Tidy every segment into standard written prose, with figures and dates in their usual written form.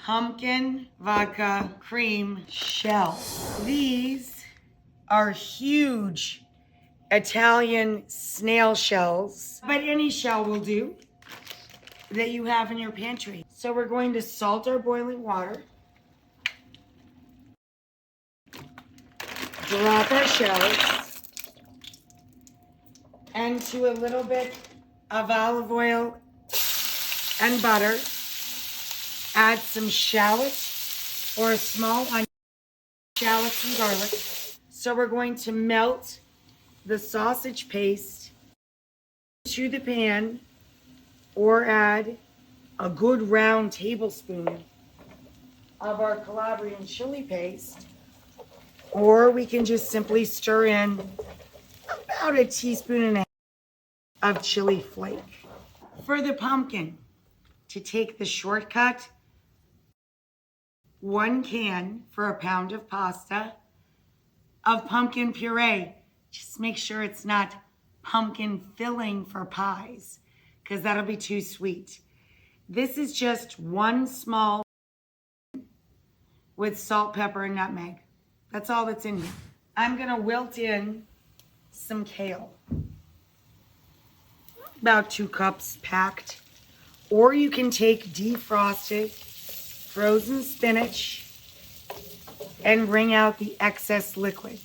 pumpkin vodka cream shells. These are huge Italian snail shells, but any shell will do that you have in your pantry. So we're going to salt our boiling water, drop our shells, and to a little bit of olive oil and butter, add some shallot or a small onion, shallots and garlic. So we're going to melt the sausage paste to the pan, or add a good round tablespoon of our Calabrian chili paste, or we can just simply stir in about a teaspoon and a half of chili flake. For the pumpkin, to take the shortcut, 1 can for a pound of pasta of pumpkin puree. Just make sure it's not pumpkin filling for pies, because that'll be too sweet. This is just 1 small with salt, pepper, and nutmeg. That's all that's in here. I'm gonna wilt in some kale. About 2 cups packed. Or you can take defrosted frozen spinach and wring out the excess liquid.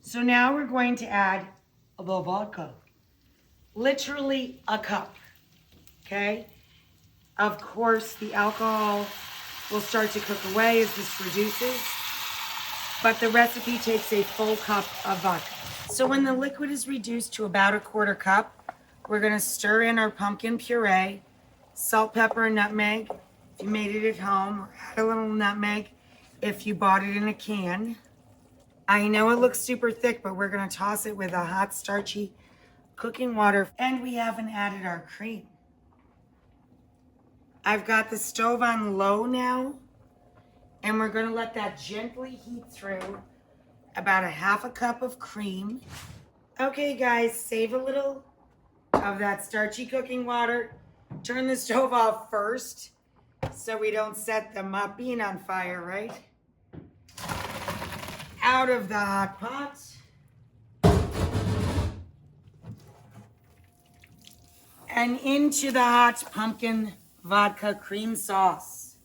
So now we're going to add the vodka. Literally a cup, okay? Of course, the alcohol will start to cook away as this reduces, but the recipe takes a full cup of vodka. So when the liquid is reduced to about a 1/4 cup, we're gonna stir in our pumpkin puree, salt, pepper, and nutmeg if you made it at home, or add a little nutmeg if you bought it in a can. I know it looks super thick, but we're gonna toss it with a hot, starchy cooking water, and we haven't added our cream. I've got the stove on low now, and we're gonna let that gently heat through about a 1/2 cup of cream. Okay guys, save a little of that starchy cooking water. Turn the stove off first so we don't set the bean on fire, right? Out of the hot pot. And into the hot pumpkin vodka cream sauce.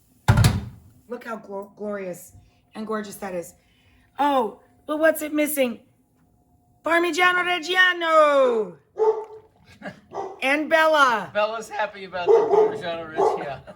Look how glorious and gorgeous that is. Oh, but what's it missing? Parmigiano Reggiano! And Bella. Bella's happy about the Parmigiano Reggiano.